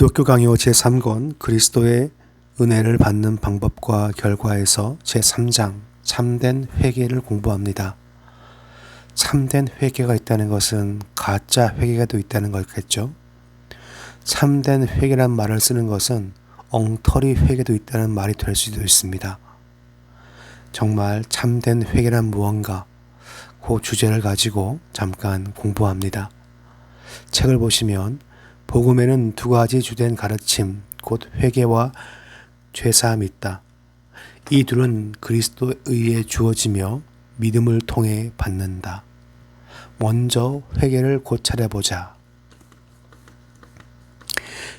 기독교 강요 제3권 그리스도의 은혜를 받는 방법과 결과에서 제3장 참된 회개를 공부합니다. 참된 회개가 있다는 것은 가짜 회개가 또 있다는 거겠죠. 참된 회개란 말을 쓰는 것은 엉터리 회개도 있다는 말이 될 수도 있습니다. 정말 참된 회개란 무언가, 그 주제를 가지고 잠깐 공부합니다. 책을 보시면 복음에는 두 가지 주된 가르침, 곧 회개와 죄사함이 있다. 이 둘은 그리스도에 의해 주어지며 믿음을 통해 받는다. 먼저 회개를 고찰해보자.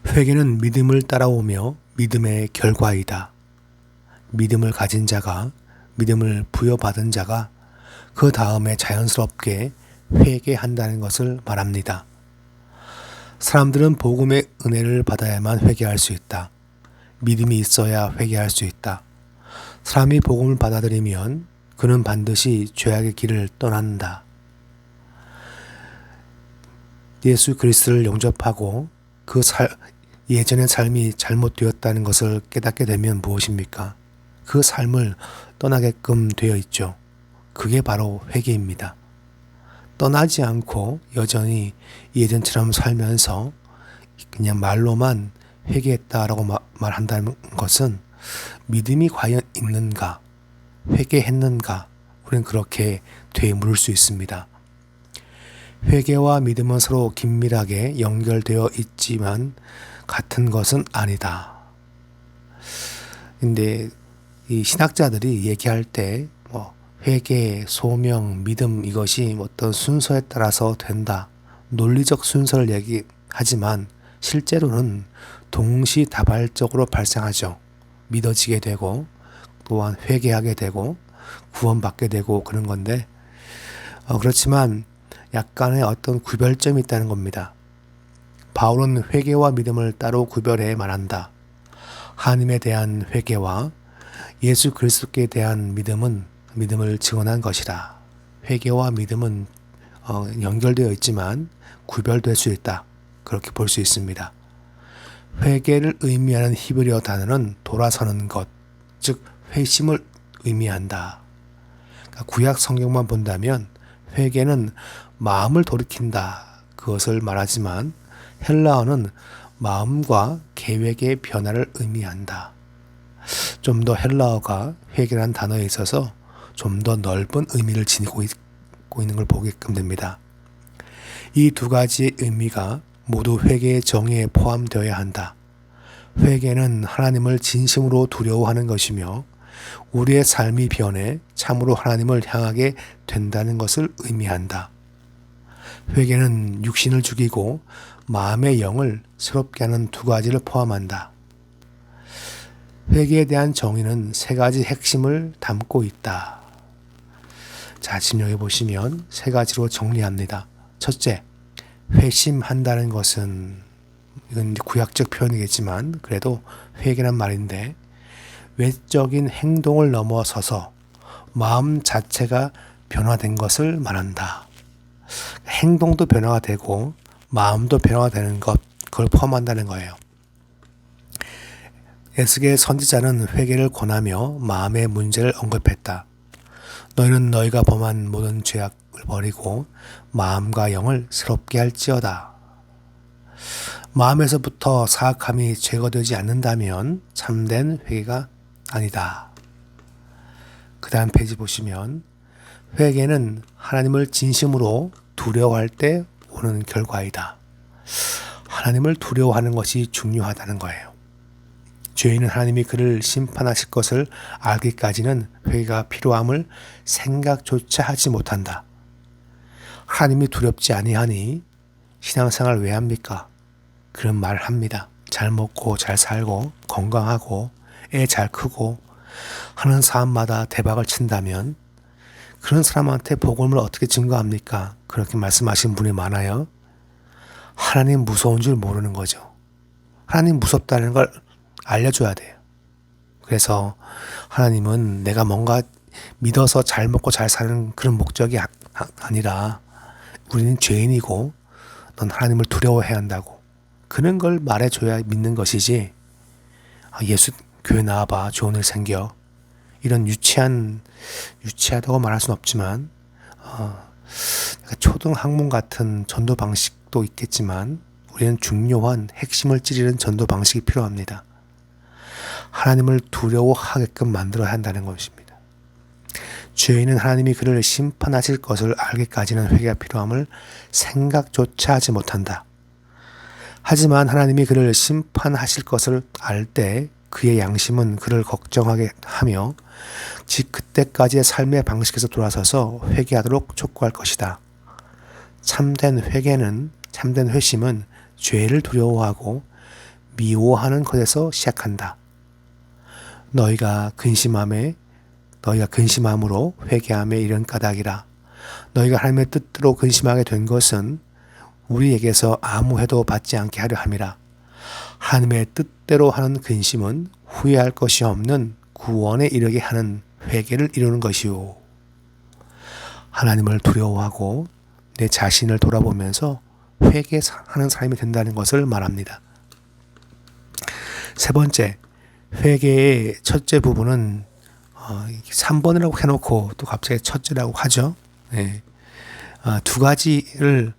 회개는 믿음을 따라오며 믿음의 결과이다. 믿음을 가진 자가, 믿음을 부여받은 자가 그 다음에 자연스럽게 회개한다는 것을 말합니다. 사람들은 복음의 은혜를 받아야만 회개할 수 있다. 믿음이 있어야 회개할 수 있다. 사람이 복음을 받아들이면 그는 반드시 죄악의 길을 떠난다. 예수 그리스도를 영접하고 예전의 삶이 잘못되었다는 것을 깨닫게 되면 무엇입니까? 그 삶을 떠나게끔 되어 있죠. 그게 바로 회개입니다. 떠나지 않고 여전히 예전처럼 살면서 그냥 말로만 회개했다라고 말한다는 것은 믿음이 과연 있는가, 회개했는가, 우리는 그렇게 되물을 수 있습니다. 회개와 믿음은 서로 긴밀하게 연결되어 있지만 같은 것은 아니다. 근데 이 신학자들이 얘기할 때 회개, 소명, 믿음 이것이 어떤 순서에 따라서 된다. 논리적 순서를 얘기하지만 실제로는 동시다발적으로 발생하죠. 믿어지게 되고 또한 회개하게 되고 구원받게 되고 그런 건데 그렇지만 약간의 어떤 구별점이 있다는 겁니다. 바울은 회개와 믿음을 따로 구별해 말한다. 하나님에 대한 회개와 예수 그리스도께 대한 믿음을 증언한 것이라. 회개와 믿음은 연결되어 있지만 구별될 수 있다. 그렇게 볼 수 있습니다. 회개를 의미하는 히브리어 단어는 돌아서는 것, 즉 회심을 의미한다. 그러니까 구약 성경만 본다면 회개는 마음을 돌이킨다. 그것을 말하지만 헬라어는 마음과 계획의 변화를 의미한다. 좀 더 헬라어가 회개라는 단어에 있어서 좀 더 넓은 의미를 지니고 있는 걸 보게끔 됩니다. 이 두 가지의 의미가 모두 회개의 정의에 포함되어야 한다. 회개는 하나님을 진심으로 두려워하는 것이며 우리의 삶이 변해 참으로 하나님을 향하게 된다는 것을 의미한다. 회개는 육신을 죽이고 마음의 영을 새롭게 하는 두 가지를 포함한다. 회개에 대한 정의는 세 가지 핵심을 담고 있다. 자, 지금 여기 보시면 세 가지로 정리합니다. 첫째, 회심한다는 것은 이건 구약적 표현이겠지만 그래도 회개란 말인데 외적인 행동을 넘어서서 마음 자체가 변화된 것을 말한다. 행동도 변화가 되고 마음도 변화가 되는 것, 그걸 포함한다는 거예요. 에스겔 선지자는 회개를 권하며 마음의 문제를 언급했다. 너희는 너희가 범한 모든 죄악을 버리고 마음과 영을 새롭게 할지어다. 마음에서부터 사악함이 제거되지 않는다면 참된 회개가 아니다. 그 다음 페이지 보시면 회개는 하나님을 진심으로 두려워할 때 오는 결과이다. 하나님을 두려워하는 것이 중요하다는 거예요. 죄인은 하나님이 그를 심판하실 것을 알기까지는 회개가 필요함을 생각조차 하지 못한다. 하나님이 두렵지 아니하니 신앙생활 왜 합니까? 그런 말을 합니다. 잘 먹고 잘 살고 건강하고 애 잘 크고 하는 사람마다 대박을 친다면 그런 사람한테 복음을 어떻게 증거합니까? 그렇게 말씀하신 분이 많아요. 하나님 무서운 줄 모르는 거죠. 하나님 무섭다는 걸 알려줘야 돼요. 그래서 하나님은 내가 뭔가 믿어서 잘 먹고 잘 사는 그런 목적이 아니라 우리는 죄인이고 넌 하나님을 두려워해야 한다고. 그런 걸 말해줘야 믿는 것이지, 예수 교회 나와봐 좋은 일 생겨, 이런 유치하다고 말할 수는 없지만 초등 학문 같은 전도 방식도 있겠지만 우리는 중요한 핵심을 찌르는 전도 방식이 필요합니다. 하나님을 두려워하게끔 만들어야 한다는 것입니다. 죄인은 하나님이 그를 심판하실 것을 알기까지는 회개가 필요함을 생각조차 하지 못한다. 하지만 하나님이 그를 심판하실 것을 알 때 그의 양심은 그를 걱정하게 하며 즉 그때까지의 삶의 방식에서 돌아서서 회개하도록 촉구할 것이다. 참된 회심은 죄를 두려워하고 미워하는 것에서 시작한다. 너희가 근심함으로 회개함에 이른 까닭이라. 너희가 하나님의 뜻대로 근심하게 된 것은 우리에게서 아무 해도 받지 않게 하려 함이라. 하나님의 뜻대로 하는 근심은 후회할 것이 없는 구원에 이르게 하는 회개를 이루는 것이요. 하나님을 두려워하고 내 자신을 돌아보면서 회개하는 삶이 된다는 것을 말합니다. 세 번째, 회개의 첫째 부분은 3번이라고 해놓고 또 갑자기 첫째라고 하죠. 네. 두 가지를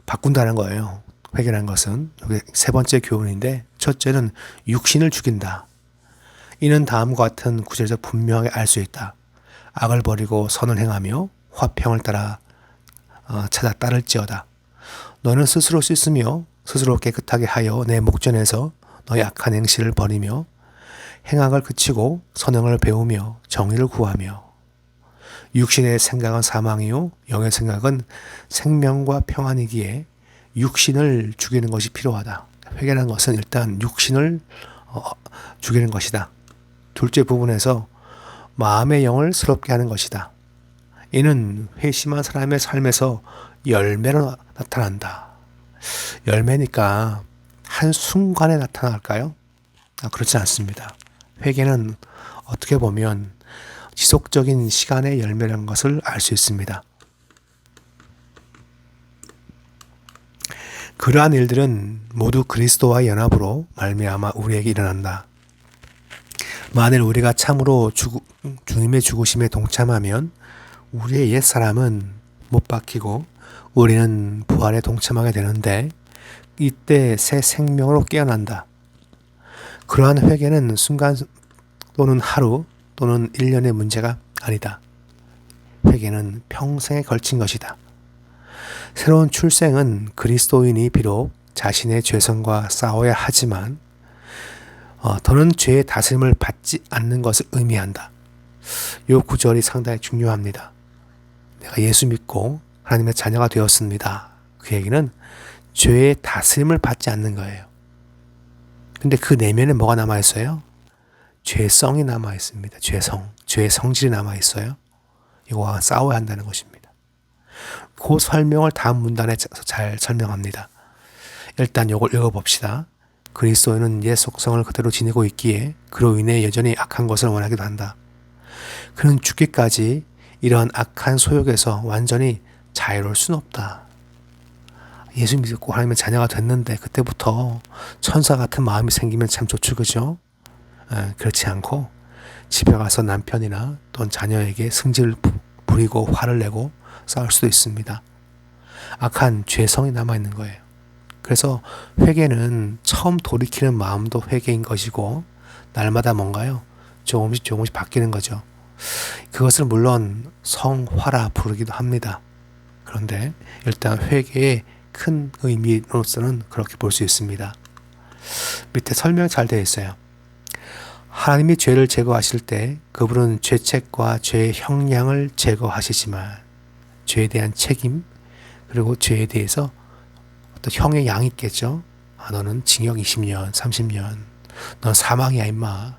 바꾼다는 거예요. 회개라는 것은 여기 세 번째 교훈인데, 첫째는 육신을 죽인다. 이는 다음과 같은 구절에서 분명하게 알 수 있다. 악을 버리고 선을 행하며 화평을 찾아 따를지어다. 너는 스스로 씻으며 스스로 깨끗하게 하여 내 목전에서 너의 악한 행실을 버리며 행악을 그치고 선행을 배우며 정의를 구하며. 육신의 생각은 사망이요 영의 생각은 생명과 평안이기에 육신을 죽이는 것이 필요하다. 회개라는 것은 일단 육신을 죽이는 것이다. 둘째 부분에서 마음의 영을 새롭게 하는 것이다. 이는 회심한 사람의 삶에서 열매로 나타난다. 열매니까 한순간에 나타날까요? 그렇지 않습니다. 회개는 어떻게 보면 지속적인 시간의 열매라는 것을 알 수 있습니다. 그러한 일들은 모두 그리스도와의 연합으로 말미암아 우리에게 일어난다. 만일 우리가 참으로 주님의 죽으심에 동참하면 우리의 옛사람은 못 박히고 우리는 부활에 동참하게 되는데, 이때 새 생명으로 깨어난다. 그러한 회개는 순간 또는 하루 또는 1년의 문제가 아니다. 회개는 평생에 걸친 것이다. 새로운 출생은 그리스도인이 비록 자신의 죄성과 싸워야 하지만 더는 죄의 다스림을 받지 않는 것을 의미한다. 이 구절이 상당히 중요합니다. 내가 예수 믿고 하나님의 자녀가 되었습니다. 그 얘기는 죄의 다스림을 받지 않는 거예요. 근데 그 내면에 뭐가 남아있어요? 죄성이 남아있습니다. 죄의 성질이 남아있어요. 이거와 싸워야 한다는 것입니다. 그 설명을 다음 문단에서 잘 설명합니다. 일단 이걸 읽어봅시다. 그리스도인은 옛 속성을 그대로 지니고 있기에 그로 인해 여전히 악한 것을 원하기도 한다. 그는 죽기까지 이러한 악한 소욕에서 완전히 자유로울 수는 없다. 예수 믿고 하나님의 자녀가 됐는데 그때부터 천사 같은 마음이 생기면 참 좋죠, 그죠? 그렇지 않고 집에 가서 남편이나 또는 자녀에게 승질을 부리고 화를 내고 싸울 수도 있습니다. 악한 죄성이 남아있는 거예요. 그래서 회개는 처음 돌이키는 마음도 회개인 것이고, 날마다 뭔가요? 조금씩 바뀌는 거죠. 그것을 물론 성화라 부르기도 합니다. 그런데 일단 회개의 큰 의미로서는 그렇게 볼 수 있습니다. 밑에 설명 잘 되어 있어요. 하나님이 죄를 제거하실 때 그분은 죄책과 죄의 형량을 제거하시지만 죄에 대한 책임, 그리고 죄에 대해서 어떤 형의 양이 있겠죠. 너는 징역 20년, 30년, 넌 사망이야 임마.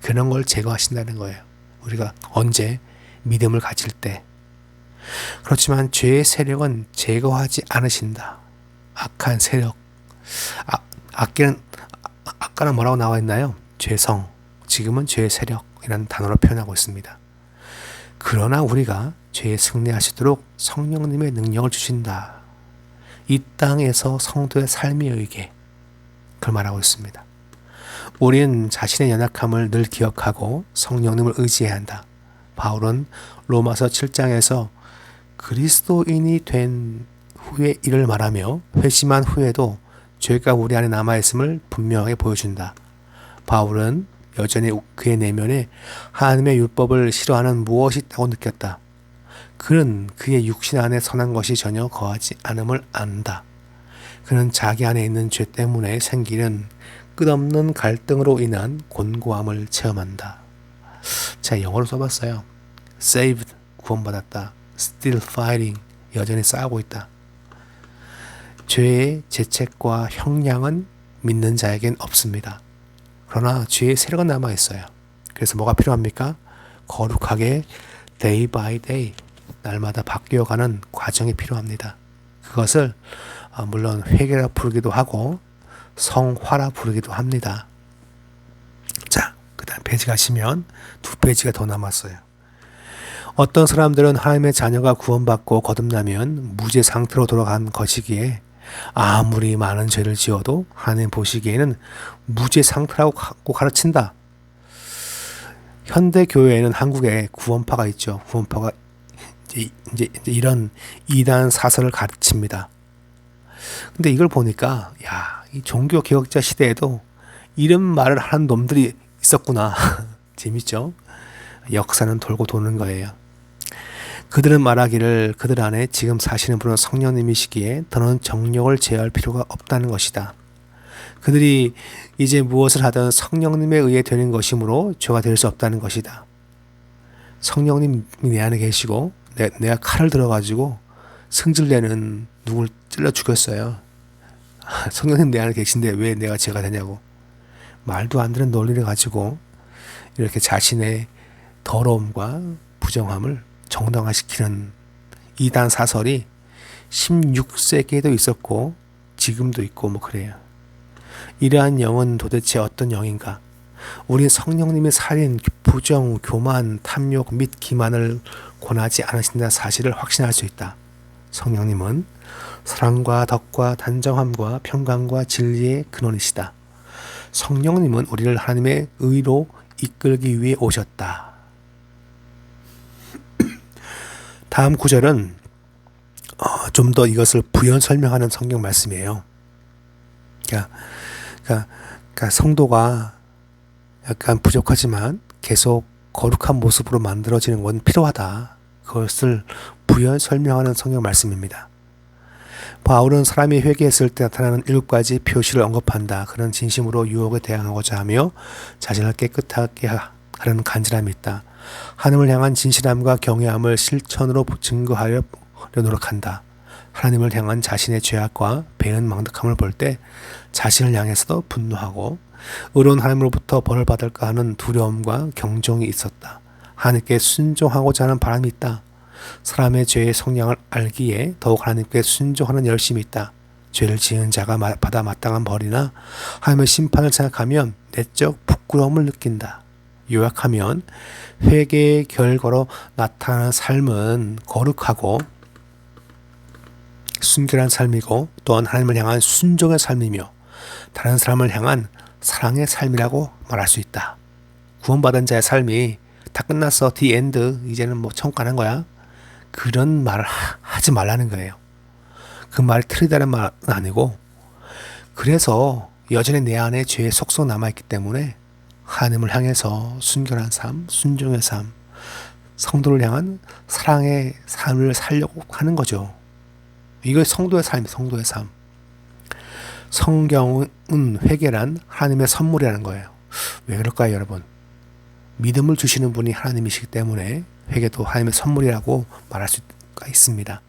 그런 걸 제거하신다는 거예요. 우리가 언제 믿음을 가질 때. 그렇지만 죄의 세력은 제거하지 않으신다. 악한 세력. 아까는 뭐라고 나와 있나요? 죄성. 지금은 죄의 세력이라는 단어로 표현하고 있습니다. 그러나 우리가 죄에 승리하시도록 성령님의 능력을 주신다. 이 땅에서 성도의 삶에 의게 그걸 말하고 있습니다. 우리는 자신의 연약함을 늘 기억하고 성령님을 의지해야 한다. 바울은 로마서 7장에서 그리스도인이 된 후에 이를 말하며 회심한 후에도 죄가 우리 안에 남아있음을 분명하게 보여준다. 바울은 여전히 그의 내면에 하나님의 율법을 싫어하는 무엇이 있다고 느꼈다. 그는 그의 육신 안에 선한 것이 전혀 거하지 않음을 안다. 그는 자기 안에 있는 죄 때문에 생기는 끝없는 갈등으로 인한 곤고함을 체험한다. 제가 영어로 써봤어요. Saved, 구원받았다. Still fighting, 여전히 싸우고 있다. 죄의 죄책과 형량은 믿는 자에겐 없습니다. 그러나 죄의 세력은 남아있어요. 그래서 뭐가 필요합니까? 거룩하게 day by day, 날마다 바뀌어가는 과정이 필요합니다. 그것을 물론 회개라 부르기도 하고 성화라 부르기도 합니다. 자, 그 다음 페이지 가시면 2페이지가 더 남았어요. 어떤 사람들은 하나님의 자녀가 구원받고 거듭나면 무죄 상태로 돌아간 것이기에 아무리 많은 죄를 지어도 하나님 보시기에는 무죄 상태라고 가르친다. 현대 교회에는 한국에 구원파가 있죠. 구원파가 이제 이런 이단 사설을 가르칩니다. 근데 이걸 보니까 이 종교 개혁자 시대에도 이런 말을 하는 놈들이 있었구나. 재밌죠? 역사는 돌고 도는 거예요. 그들은 말하기를 그들 안에 지금 사시는 분은 성령님이시기에 더는 정욕을 제어할 필요가 없다는 것이다. 그들이 이제 무엇을 하든 성령님에 의해 되는 것이므로 죄가 될 수 없다는 것이다. 성령님이 내 안에 계시고 내가 칼을 들어가지고 승질내는 누굴 찔러 죽였어요. 성령님 내 안에 계신데 왜 내가 죄가 되냐고. 말도 안 되는 논리를 가지고 이렇게 자신의 더러움과 부정함을 정당화시키는 이단 사설이 16세기에도 있었고 지금도 있고 뭐 그래요. 이러한 영은 도대체 어떤 영인가? 우리 성령님의 살인, 부정, 교만, 탐욕 및 기만을 권하지 않으신다는 사실을 확신할 수 있다. 성령님은 사랑과 덕과 단정함과 평강과 진리의 근원이시다. 성령님은 우리를 하나님의 의로 이끌기 위해 오셨다. 다음 구절은 좀 더 이것을 부연 설명하는 성경 말씀이에요. 그러니까 성도가 약간 부족하지만 계속 거룩한 모습으로 만들어지는 건 필요하다. 그것을 부연 설명하는 성경 말씀입니다. 바울은 사람이 회개했을 때 나타나는 7가지 표시를 언급한다. 그는 진심으로 유혹에 대항하고자 하며 자신을 깨끗하게 하려는 간절함이 있다. 하나님을 향한 진실함과 경외함을 실천으로 증거하려 노력한다. 하나님을 향한 자신의 죄악과 배은망덕함을 볼 때 자신을 향해서도 분노하고 의로운 하나님으로부터 벌을 받을까 하는 두려움과 경종이 있었다. 하나님께 순종하고자 하는 바람이 있다. 사람의 죄의 성량을 알기에 더욱 하나님께 순종하는 열심이 있다. 죄를 지은 자가 받아 마땅한 벌이나 하나님의 심판을 생각하면 내적 부끄러움을 느낀다. 요약하면 회개의 결과로 나타나는 삶은 거룩하고 순결한 삶이고 또한 하나님을 향한 순종의 삶이며 다른 사람을 향한 사랑의 삶이라고 말할 수 있다. 구원받은 자의 삶이 다 끝났어. The end. 이제는 뭐 천국 가는 거야. 그런 말을 하지 말라는 거예요. 그 말이 틀리다는 말은 아니고 그래서 여전히 내 안에 죄의 속성 남아있기 때문에 하나님을 향해서 순결한 삶, 순종의 삶, 성도를 향한 사랑의 삶을 살려고 하는 거죠. 이거 성도의 삶이 성도의 삶. 성경은 회개란 하나님의 선물이라는 거예요. 왜 그럴까요, 여러분? 믿음을 주시는 분이 하나님이시기 때문에 회개도 하나님의 선물이라고 말할 수가 있습니다.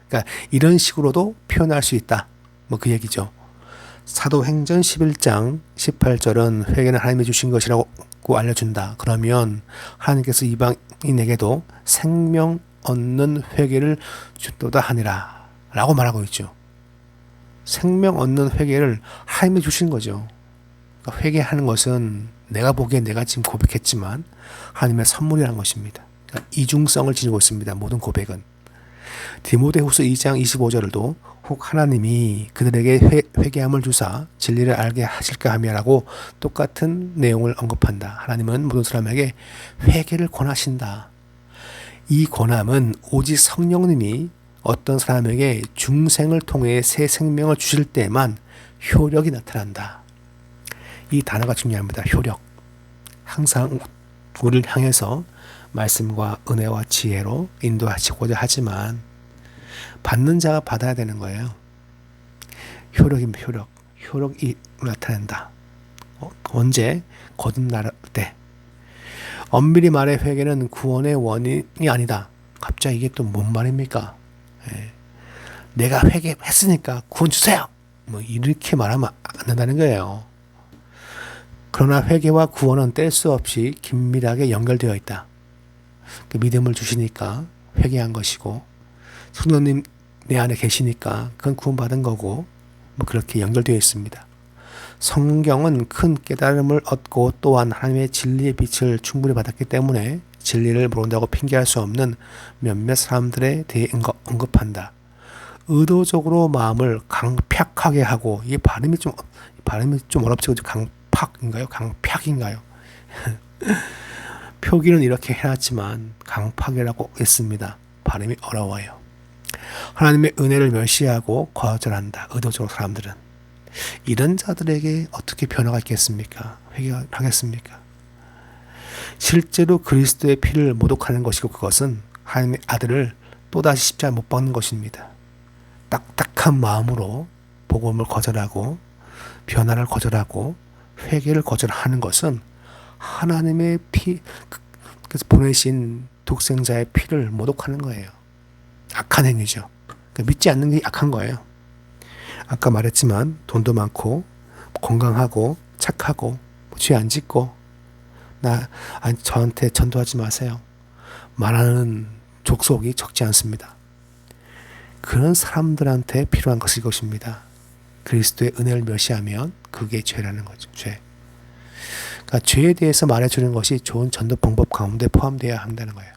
그러니까 이런 식으로도 표현할 수 있다. 뭐 그 얘기죠. 사도행전 11장 18절은 회개는 하나님이 주신 것이라고 알려준다. 그러면 하나님께서 이방인에게도 생명 얻는 회개를 주도다 하니라 라고 말하고 있죠. 생명 얻는 회개를 하나님이 주신 거죠. 그러니까 회개하는 것은 내가 보기엔 내가 지금 고백했지만 하나님의 선물이라는 것입니다. 그러니까 이중성을 지니고 있습니다. 모든 고백은. 디모데후서 2장 25절도 혹 하나님이 그들에게 회개함을 주사 진리를 알게 하실까 함이라고 똑같은 내용을 언급한다. 하나님은 모든 사람에게 회개를 권하신다. 이 권함은 오직 성령님이 어떤 사람에게 중생을 통해 새 생명을 주실 때만 효력이 나타난다. 이 단어가 중요합니다. 효력. 항상 우리를 향해서 말씀과 은혜와 지혜로 인도하시고자 하지만 받는 자가 받아야 되는 거예요. 효력입니다. 효력. 효력이 나타낸다. 언제? 거듭날 때. 엄밀히 말해 회개는 구원의 원인이 아니다. 갑자기 이게 또 뭔 말입니까? 내가 회개했으니까 구원 주세요. 뭐 이렇게 말하면 안 된다는 거예요. 그러나 회개와 구원은 뗄 수 없이 긴밀하게 연결되어 있다. 그 믿음을 주시니까 회개한 것이고 성령님 내 안에 계시니까 그건 구원받은 거고 뭐 그렇게 연결되어 있습니다. 성경은 큰 깨달음을 얻고 또한 하나님의 진리의 빛을 충분히 받았기 때문에 진리를 모른다고 핑계할 수 없는 몇몇 사람들에 대해 언급한다. 의도적으로 마음을 강팍하게 하고 이 발음이 좀 어렵죠. 강팍인가요? 강팍인가요? 표기는 이렇게 해놨지만 강팍이라고 했습니다. 발음이 어려워요. 하나님의 은혜를 멸시하고 거절한다. 의도적으로 사람들은. 이런 자들에게 어떻게 변화가 있겠습니까? 회개하겠습니까? 실제로 그리스도의 피를 모독하는 것이고 그것은 하나님의 아들을 또다시 십자가에 못 박는 것입니다. 딱딱한 마음으로 복음을 거절하고 변화를 거절하고 회개를 거절하는 것은 하나님의 그래서 보내신 독생자의 피를 모독하는 거예요. 악한 행위죠. 그러니까 믿지 않는 게 악한 거예요. 아까 말했지만 돈도 많고 건강하고 착하고 죄 안 짓고 저한테 전도하지 마세요. 말하는 족속이 적지 않습니다. 그런 사람들한테 필요한 것일 것입니다. 그리스도의 은혜를 멸시하면 그게 죄라는 거죠. 죄. 그러니까 죄에 대해서 말해주는 것이 좋은 전도 방법 가운데 포함되어야 한다는 거예요.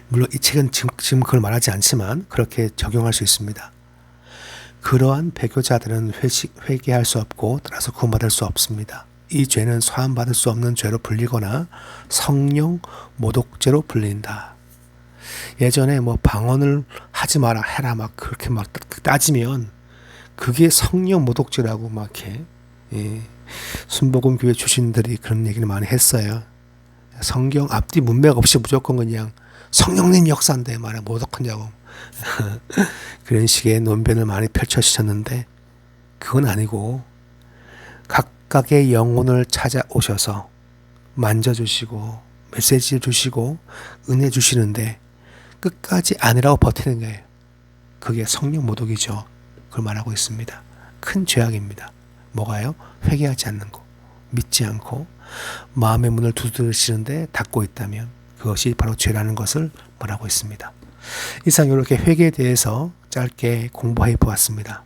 물론 이 책은 지금 그걸 말하지 않지만 그렇게 적용할 수 있습니다. 그러한 배교자들은 회개할 수 없고 따라서 구원받을 수 없습니다. 이 죄는 사함받을 수 없는 죄로 불리거나 성령 모독죄로 불린다. 예전에 뭐 방언을 하지 마라 해라 막 그렇게 막 따지면 그게 성령 모독죄라고 막 이렇게 순복음 교회 출신들이 그런 얘기를 많이 했어요. 성경 앞뒤 문맥 없이 무조건 그냥 성령님 역사인데 말해 모독하냐고 그런 식의 논변을 많이 펼쳐주셨는데 그건 아니고 각각의 영혼을 찾아오셔서 만져주시고 메시지 주시고 은혜 주시는데 끝까지 아니라고 버티는 거예요. 그게 성령 모독이죠. 그걸 말하고 있습니다. 큰 죄악입니다. 뭐가요? 회개하지 않는 거, 믿지 않고 마음의 문을 두드리시는데 닫고 있다면 그것이 바로 죄라는 것을 말하고 있습니다. 이상 이렇게 회개에 대해서 짧게 공부해 보았습니다.